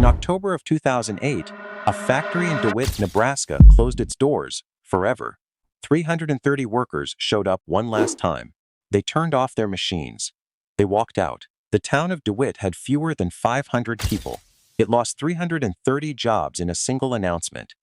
October of 2008, a factory in Dewitt, Nebraska closed its doors forever. 330 workers showed up one last time. They turned off their machines. They walked out. The town of Dewitt had fewer than 500 people. It lost 330 jobs in a single announcement.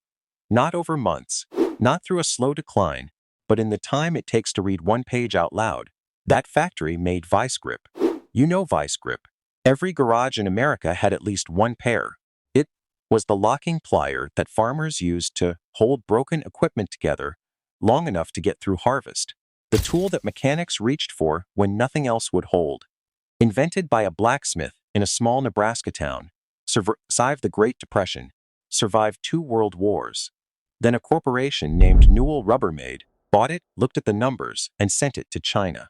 Not over months, not through a slow decline, but in the time it takes to read one page out loud. That factory made Vise-Grip. You know Vise-Grip. Every garage in America had at least one pair. It was the locking plier that farmers used to hold broken equipment together long enough to get through harvest. The tool that mechanics reached for when nothing else would hold. Invented by a blacksmith in a small Nebraska town, survived the Great Depression, survived 2 world wars. Then a corporation named Newell Rubbermaid bought it, looked at the numbers, and sent it to China.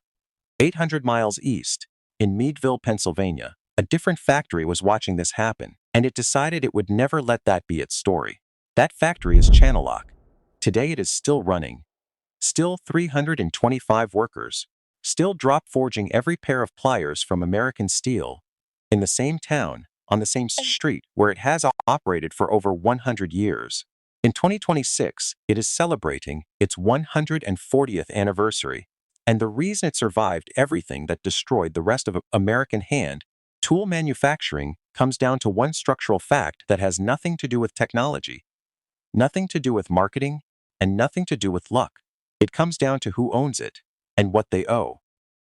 800 miles east, in Meadville, Pennsylvania, a different factory was watching this happen, and it decided it would never let that be its story. That factory is Channellock. Today it is still running. Still 325 workers. Still drop forging every pair of pliers from American steel. In the same town, on the same street where it has operated for over 100 years. In 2026, it is celebrating its 140th anniversary. And the reason it survived everything that destroyed the rest of American hand tool manufacturing comes down to one structural fact that has nothing to do with technology, nothing to do with marketing, and nothing to do with luck. It comes down to who owns it and what they owe.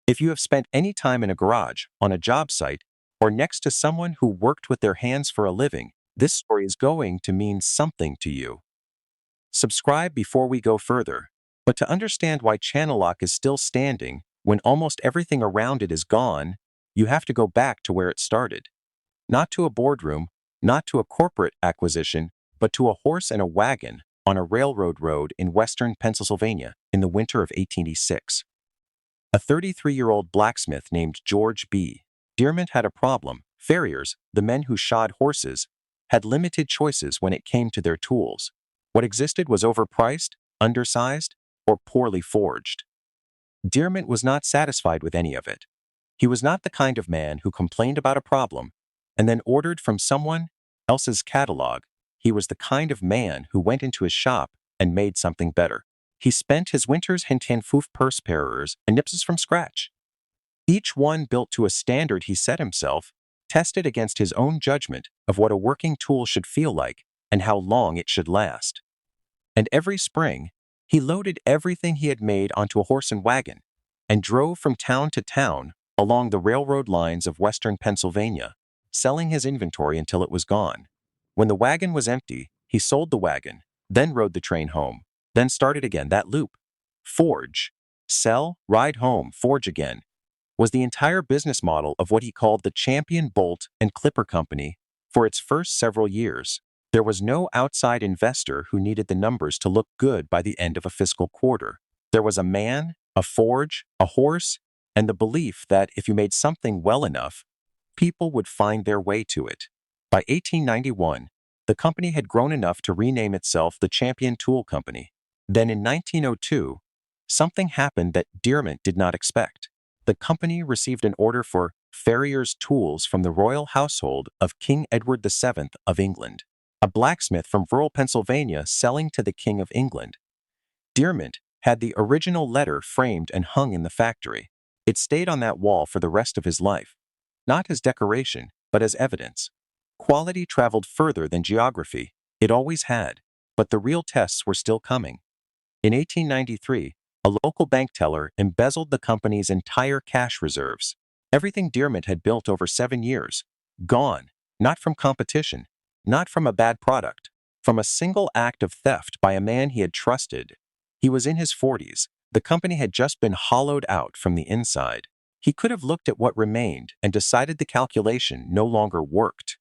If you have spent any time in a garage, on a job site, or next to someone who worked with their hands for a living, this story is going to mean something to you. Subscribe before we go further. But to understand why Channellock is still standing when almost everything around it is gone, you have to go back to where it started. Not to a boardroom, not to a corporate acquisition, but to a horse and a wagon on a railroad road in western Pennsylvania in the winter of 1886. A 33-year-old blacksmith named George B. Dearmont had a problem. Farriers, the men who shod horses, had limited choices when it came to their tools. What existed was overpriced, undersized, or poorly forged. Dearmont was not satisfied with any of it. He was not the kind of man who complained about a problem and then ordered from someone else's catalog. He was the kind of man who went into his shop and made something better. He spent his winters hintan foof purse parers and nipses from scratch. Each one built to a standard he set himself, tested against his own judgment of what a working tool should feel like and how long it should last. And every spring, he loaded everything he had made onto a horse and wagon and drove from town to town along the railroad lines of western Pennsylvania, selling his inventory until it was gone. When the wagon was empty, he sold the wagon, then rode the train home, then started again. That loop, forge, sell, ride home, forge again, was the entire business model of what he called the Champion Bolt and Clipper Company for its first several years. There was no outside investor who needed the numbers to look good by the end of a fiscal quarter. There was a man, a forge, a horse, and the belief that if you made something well enough, people would find their way to it. By 1891, the company had grown enough to rename itself the Champion Tool Company. Then in 1902, something happened that Dearmont did not expect. The company received an order for farriers' tools from the royal household of King Edward VII of England. A blacksmith from rural Pennsylvania selling to the King of England. Dearmont had the original letter framed and hung in the factory. It stayed on that wall for the rest of his life, not as decoration, but as evidence. Quality traveled further than geography. It always had, but the real tests were still coming. In 1893, a local bank teller embezzled the company's entire cash reserves. Everything Dearmont had built over 7 years, gone, not from competition, not from a bad product, from a single act of theft by a man he had trusted. He was in his 40s. The company had just been hollowed out from the inside. He could have looked at what remained and decided the calculation no longer worked.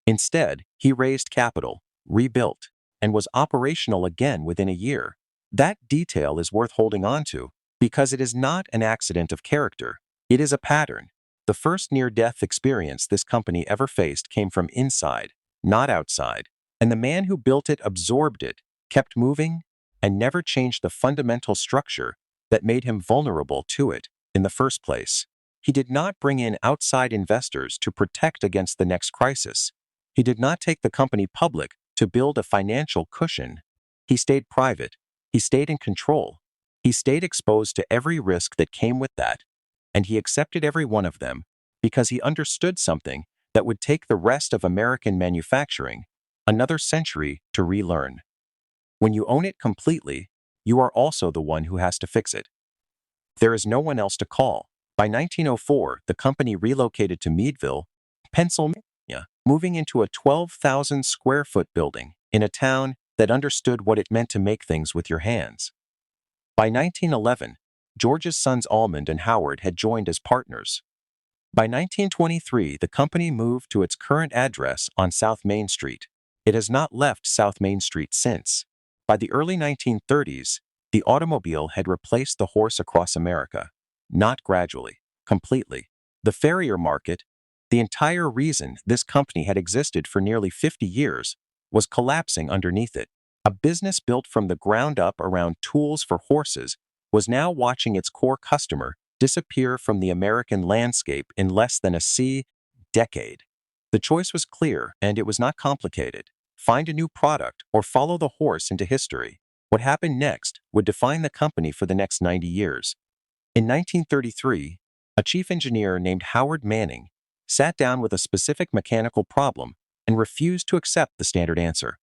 Instead, he raised capital, rebuilt, and was operational again within a year. That detail is worth holding on to because it is not an accident of character. It is a pattern. The first near-death experience this company ever faced came from inside, not outside, and the man who built it absorbed it, kept moving, and never changed the fundamental structure that made him vulnerable to it in the first place. He did not bring in outside investors to protect against the next crisis. He did not take the company public to build a financial cushion. He stayed private. He stayed in control. He stayed exposed to every risk that came with that, and he accepted every one of them because he understood something that would take the rest of American manufacturing another century to relearn. When you own it completely, you are also the one who has to fix it. There is no one else to call. By 1904, the company relocated to Meadville, Pennsylvania, moving into a 12,000 square foot building in a town that understood what it meant to make things with your hands. By 1911, George's sons Almond and Howard had joined as partners. By 1923, the company moved to its current address on South Main Street. It has not left South Main Street since. By the early 1930s, the automobile had replaced the horse across America. Not gradually, completely. The farrier market, the entire reason this company had existed for nearly 50 years, was collapsing underneath it. A business built from the ground up around tools for horses was now watching its core customer disappear from the American landscape in less than a decade. The choice was clear, and it was not complicated. Find a new product or follow the horse into history. What happened next would define the company for the next 90 years. In 1933, a chief engineer named Howard Manning sat down with a specific mechanical problem and refused to accept the standard answer.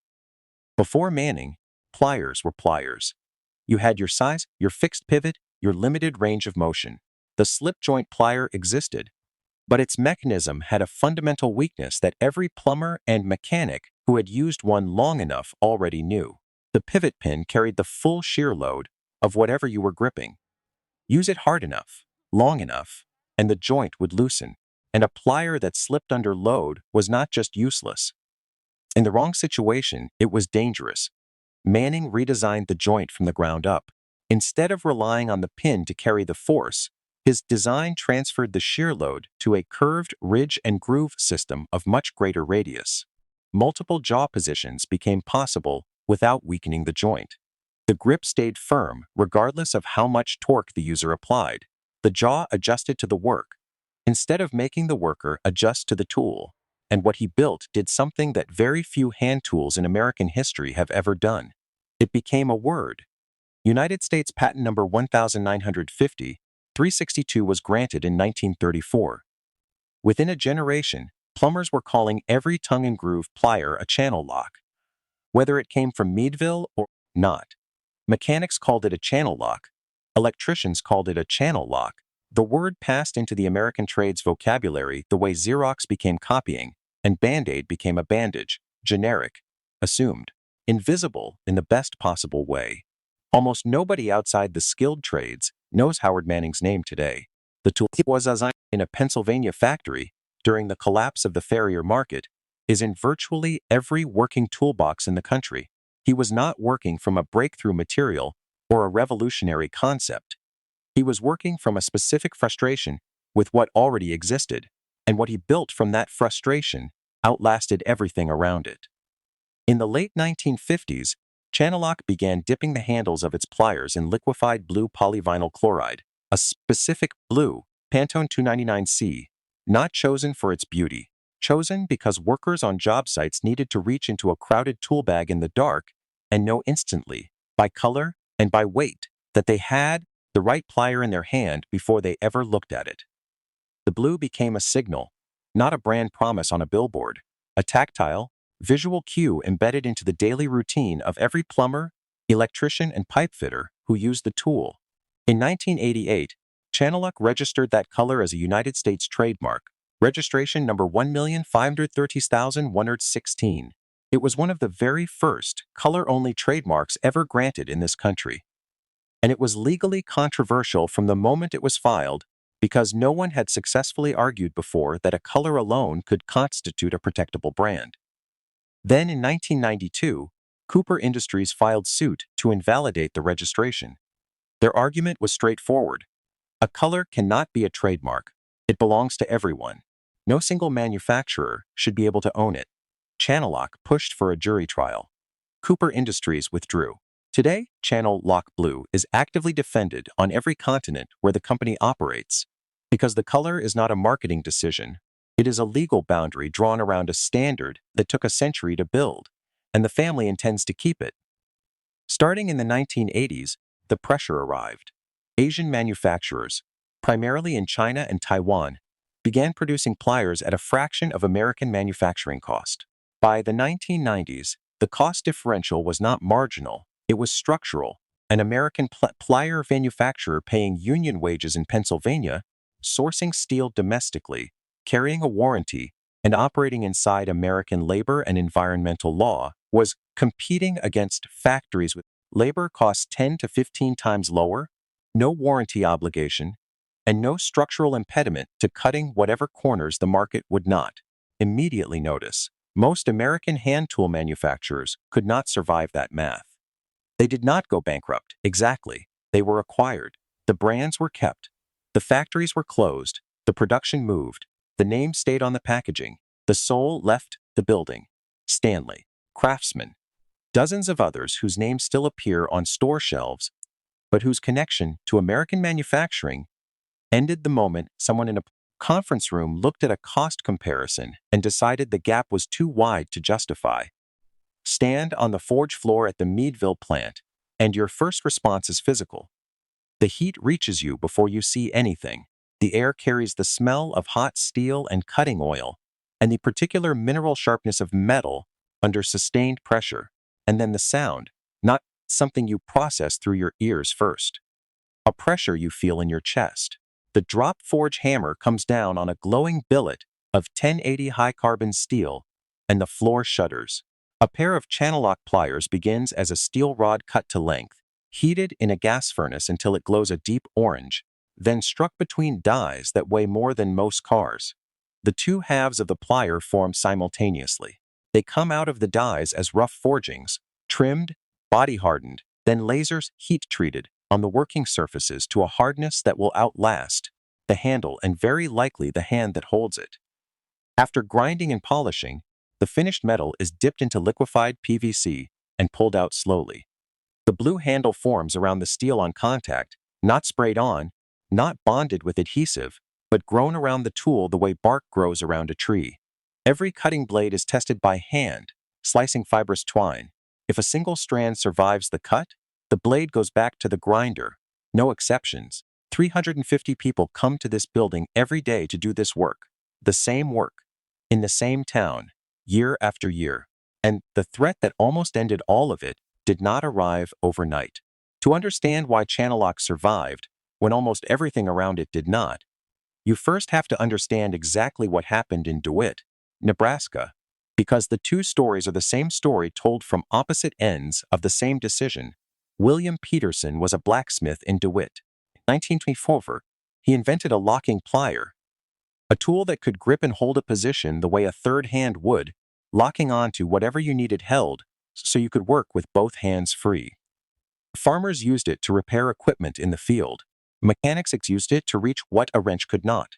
Before Manning, pliers were pliers. You had your size, your fixed pivot, your limited range of motion. The slip joint plier existed, but its mechanism had a fundamental weakness that every plumber and mechanic who had used one long enough already knew. The pivot pin carried the full shear load of whatever you were gripping. Use it hard enough, long enough, and the joint would loosen, and a plier that slipped under load was not just useless. In the wrong situation, it was dangerous. Manning redesigned the joint from the ground up. Instead of relying on the pin to carry the force, his design transferred the shear load to a curved ridge and groove system of much greater radius. Multiple jaw positions became possible without weakening the joint. The grip stayed firm regardless of how much torque the user applied. The jaw adjusted to the work, instead of making the worker adjust to the tool. And what he built did something that very few hand tools in American history have ever done. It became a word. United States Patent Number 1950-362 was granted in 1934. Within a generation, plumbers were calling every tongue and groove plier a Channellock. Whether it came from Meadville or not, mechanics called it a Channellock. Electricians called it a channel lock. The word passed into the American trade's vocabulary the way Xerox became copying, and Band-Aid became a bandage, generic, assumed, invisible in the best possible way. Almost nobody outside the skilled trades knows Howard Manning's name today. The tool was designed in a Pennsylvania factory during the collapse of the farrier market is in virtually every working toolbox in the country. He was not working from a breakthrough material or a revolutionary concept. He was working from a specific frustration with what already existed, and what he built from that frustration outlasted everything around it. In the late 1950s, Channellock began dipping the handles of its pliers in liquefied blue polyvinyl chloride, a specific blue, Pantone 299C, not chosen for its beauty, chosen because workers on job sites needed to reach into a crowded tool bag in the dark and know instantly, by color and by weight, that they had the right plier in their hand before they ever looked at it. The blue became a signal, not a brand promise on a billboard, a tactile, visual cue embedded into the daily routine of every plumber, electrician, and pipe fitter who used the tool. In 1988, Channellock registered that color as a United States trademark, registration number 1,530,116. It was one of the very first color-only trademarks ever granted in this country. And it was legally controversial from the moment it was filed because no one had successfully argued before that a color alone could constitute a protectable brand. Then in 1992, Cooper Industries filed suit to invalidate the registration. Their argument was straightforward. A color cannot be a trademark. It belongs to everyone. No single manufacturer should be able to own it. Channellock pushed for a jury trial. Cooper Industries withdrew. Today, Channellock Blue is actively defended on every continent where the company operates, because the color is not a marketing decision, It is a legal boundary drawn around a standard that took a century to build, and the family intends to keep it. Starting in the 1980s, the pressure arrived. Asian manufacturers, primarily in China and Taiwan, began producing pliers at a fraction of American manufacturing cost. By the 1990s, the cost differential was not marginal, it was structural. An American plier manufacturer paying union wages in Pennsylvania, sourcing steel domestically, carrying a warranty, and operating inside American labor and environmental law was competing against factories with labor costs 10 to 15 times lower, no warranty obligation, and no structural impediment to cutting whatever corners the market would not immediately notice. Most American hand tool manufacturers could not survive that math. They did not go bankrupt, exactly. They were acquired. The brands were kept. The factories were closed. The production moved. The name stayed on the packaging. The soul left the building. Stanley, Craftsman, dozens of others whose names still appear on store shelves, but whose connection to American manufacturing ended the moment someone in a conference room looked at a cost comparison and decided the gap was too wide to justify. Stand on the forge floor at the Meadville plant, and your first response is physical. The heat reaches you before you see anything. The air carries the smell of hot steel and cutting oil, and the particular mineral sharpness of metal under sustained pressure, and then the sound, not something you process through your ears first. A pressure you feel in your chest. The drop forge hammer comes down on a glowing billet of 1080 high-carbon steel, and the floor shudders. A pair of Channellock pliers begins as a steel rod cut to length, heated in a gas furnace until it glows a deep orange, then struck between dies that weigh more than most cars. The two halves of the plier form simultaneously. They come out of the dies as rough forgings, trimmed, body-hardened, then lasers heat-treated on the working surfaces to a hardness that will outlast the handle and very likely the hand that holds it. After grinding and polishing, the finished metal is dipped into liquefied PVC and pulled out slowly. The blue handle forms around the steel on contact, not sprayed on, not bonded with adhesive, but grown around the tool the way bark grows around a tree. Every cutting blade is tested by hand, slicing fibrous twine. If a single strand survives the cut, the blade goes back to the grinder. No exceptions. 350 people come to this building every day to do this work. The same work. In the same town. Year after year. And the threat that almost ended all of it did not arrive overnight. To understand why Channellock survived, when almost everything around it did not, you first have to understand exactly what happened in Dewitt, Nebraska, because the two stories are the same story told from opposite ends of the same decision. William Peterson was a blacksmith in Dewitt. In 1924, he invented a locking plier, a tool that could grip and hold a position the way a third hand would, locking onto whatever you needed held so you could work with both hands free. Farmers used it to repair equipment in the field. Mechanics used it to reach what a wrench could not.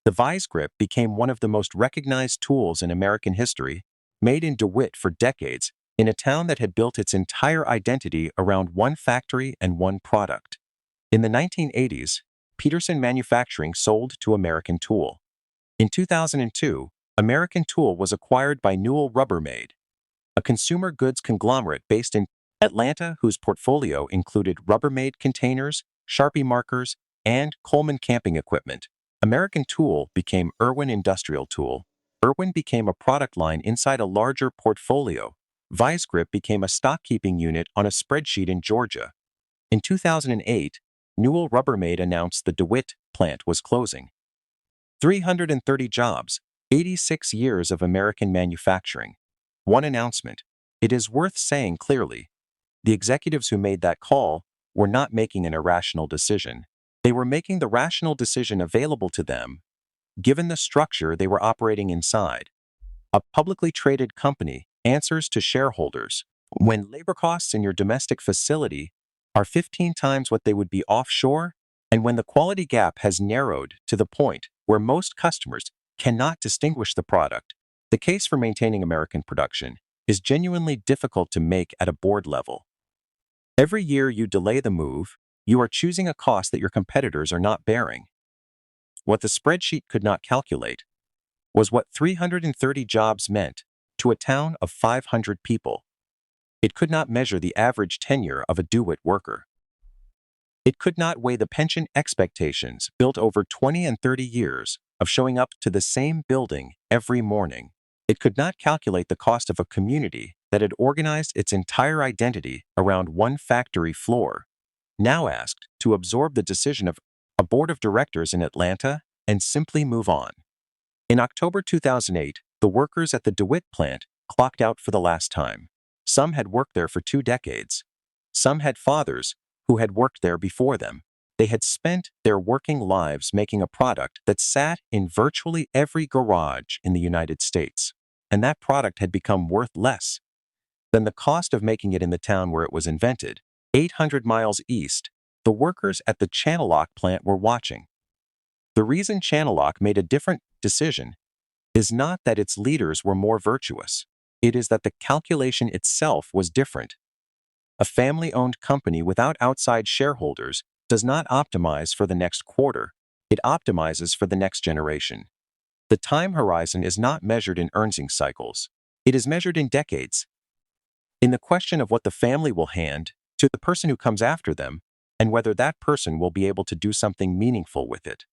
The Vise-Grip became one of the most recognized tools in American history, made in Dewitt for decades, in a town that had built its entire identity around one factory and one product. In the 1980s, Peterson Manufacturing sold to American Tool. In 2002, American Tool was acquired by Newell Rubbermaid, a consumer goods conglomerate based in Atlanta whose portfolio included Rubbermaid containers, Sharpie markers, and Coleman camping equipment. American Tool became Irwin Industrial Tool. Irwin became a product line inside a larger portfolio. Vise-Grip became a stock-keeping unit on a spreadsheet in Georgia. In 2008, Newell Rubbermaid announced the Dewitt plant was closing. 330 jobs, 86 years of American manufacturing. One announcement. It is worth saying clearly, the executives who made that call were not making an irrational decision. They were making the rational decision available to them, given the structure they were operating inside. A publicly traded company answers to shareholders. When labor costs in your domestic facility are 15 times what they would be offshore, and when the quality gap has narrowed to the point where most customers cannot distinguish the product, the case for maintaining American production is genuinely difficult to make at a board level. Every year you delay the move, you are choosing a cost that your competitors are not bearing. What the spreadsheet could not calculate, was what 330 jobs meant to a town of 500 people. It could not measure the average tenure of a Dewitt worker. It could not weigh the pension expectations built over 20 and 30 years of showing up to the same building every morning. It could not calculate the cost of a community that had organized its entire identity around one factory floor, now asked to absorb the decision of a board of directors in Atlanta and simply move on. In October 2008, the workers at the Dewitt plant clocked out for the last time. Some had worked there for 2 decades. Some had fathers who had worked there before them. They had spent their working lives making a product that sat in virtually every garage in the United States, and that product had become worth less than the cost of making it in the town where it was invented. 800 miles east, the workers at the Channellock plant were watching. The reason Channellock made a different decision is not that its leaders were more virtuous. It is that the calculation itself was different. A family-owned company without outside shareholders does not optimize for the next quarter. It optimizes for the next generation. The time horizon is not measured in earnings cycles. It is measured in decades. In the question of what the family will hand to the person who comes after them, and whether that person will be able to do something meaningful with it.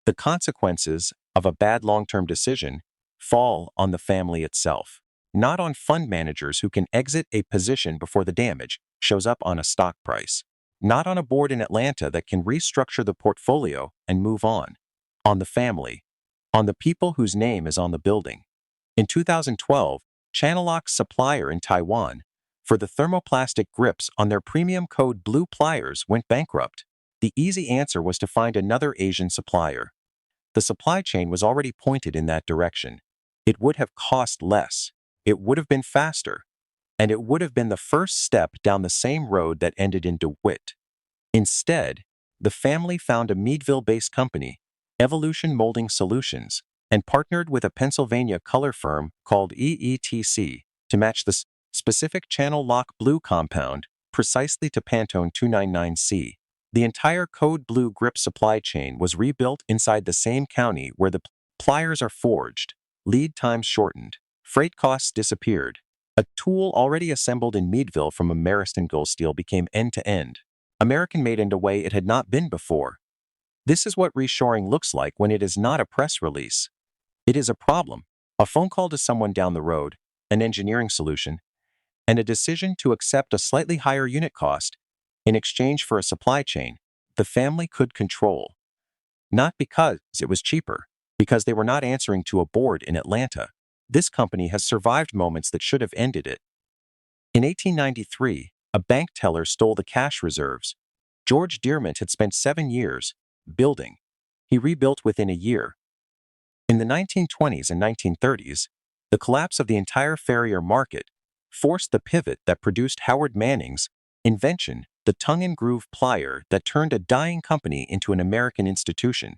The consequences of a bad long-term decision fall on the family itself, not on fund managers who can exit a position before the damage shows up on a stock price, not on a board in Atlanta that can restructure the portfolio and move on the family, on the people whose name is on the building. In 2012, Channellock's supplier in Taiwan for the thermoplastic grips on their premium code blue pliers went bankrupt. The easy answer was to find another Asian supplier. The supply chain was already pointed in that direction. It would have cost less, it would have been faster, and it would have been the first step down the same road that ended in Dewitt. Instead, the family found a Meadville-based company, Evolution Molding Solutions, and partnered with a Pennsylvania color firm called EETC to match the specific Channellock blue compound precisely to Pantone 299C. The entire code blue grip supply chain was rebuilt inside the same county where the pliers are forged. Lead times shortened. Freight costs disappeared. A tool already assembled in Meadville from American steel became end-to-end, American-made in a way it had not been before. This is what reshoring looks like when it is not a press release. It is a problem, a phone call to someone down the road, an engineering solution, and a decision to accept a slightly higher unit cost in exchange for a supply chain the family could control. Not because it was cheaper, because they were not answering to a board in Atlanta. This company has survived moments that should have ended it. In 1893, a bank teller stole the cash reserves. George Dearmont had spent 7 years building. He rebuilt within a year. In the 1920s and 1930s, the collapse of the entire farrier market forced the pivot that produced Howard Manning's invention, the tongue-and-groove plier that turned a dying company into an American institution.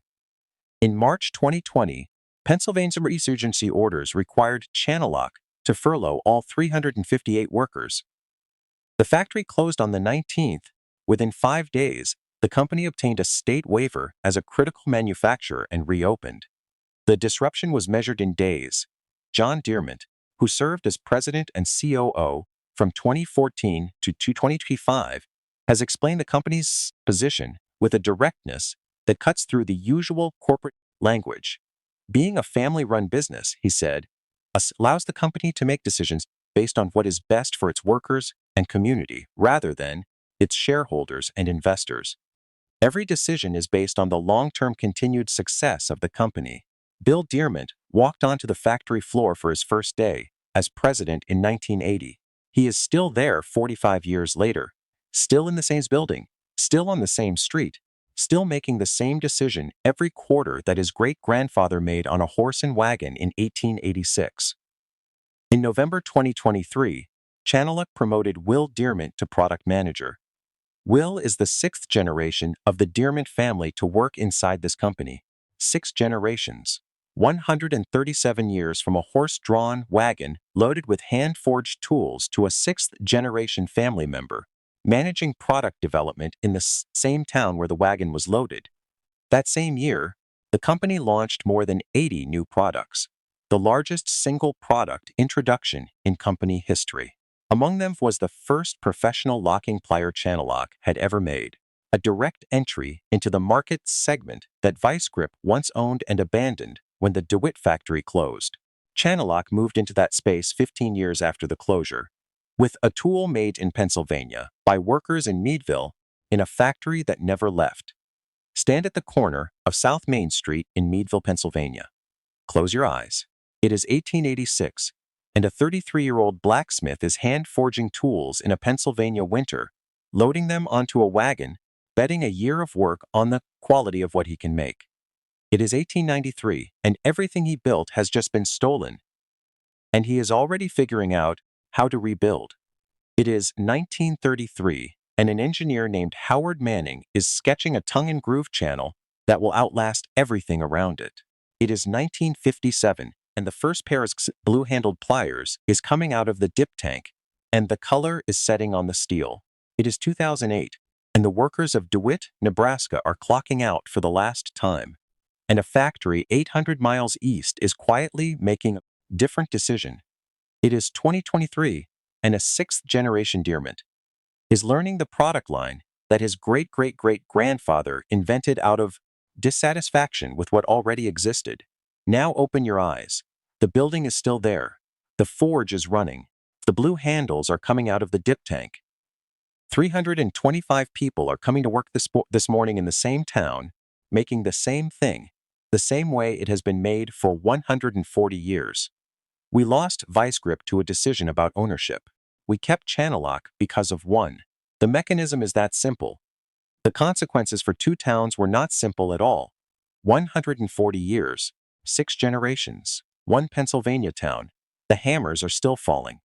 In March 2020, Pennsylvania's resurgency orders required Channellock to furlough all 358 workers. The factory closed on the 19th. Within 5 days, the company obtained a state waiver as a critical manufacturer and reopened. The disruption was measured in days. John Dearmont, who served as president and COO from 2014 to 2025, has explained the company's position with a directness that cuts through the usual corporate language. Being a family-run business, he said, allows the company to make decisions based on what is best for its workers and community rather than its shareholders and investors. Every decision is based on the long-term continued success of the company. Bill Dearmont walked onto the factory floor for his first day as president in 1980. He is still there 45 years later, still in the same building, still on the same street, still making the same decision every quarter that his great-grandfather made on a horse and wagon in 1886. In November 2023, Channellock promoted Will Dearmont to product manager. Will is the 6th generation of the Dearmont family to work inside this company. 6 generations. 137 years from a horse-drawn wagon loaded with hand-forged tools to a 6th-generation family member, managing product development in the same town where the wagon was loaded. That same year, the company launched more than 80 new products. the largest single product introduction in company history. Among them was the first professional locking plier Channellock had ever made, a direct entry into the market segment that Vise-Grip once owned and abandoned when the Dewitt factory closed. Channellock moved into that space 15 years after the closure, with a tool made in Pennsylvania by workers in Meadville in a factory that never left. Stand at the corner of South Main Street in Meadville, Pennsylvania. Close your eyes. It is 1886, and a 33-year-old blacksmith is hand-forging tools in a Pennsylvania winter, loading them onto a wagon, betting a year of work on the quality of what he can make. It is 1893, and everything he built has just been stolen, and he is already figuring out how to rebuild. It is 1933, and an engineer named Howard Manning is sketching a tongue-and-groove channel that will outlast everything around it. It is 1957, and the first pair of blue-handled pliers is coming out of the dip tank, and the color is setting on the steel. It is 2008, and the workers of Dewitt, Nebraska are clocking out for the last time, and a factory 800 miles east is quietly making a different decision. It is 2023, and a sixth-generation Dewitt is learning the product line that his great-great-great-grandfather invented out of dissatisfaction with what already existed. Now open your eyes. The building is still there. The forge is running. The blue handles are coming out of the dip tank. 325 people are coming to work this morning in the same town, making the same thing, the same way it has been made for 140 years. We lost Vise-Grip to a decision about ownership. We kept Channellock because of one. The mechanism is that simple. The consequences for two towns were not simple at all. 140 years, 6 generations, one Pennsylvania town. The hammers are still falling.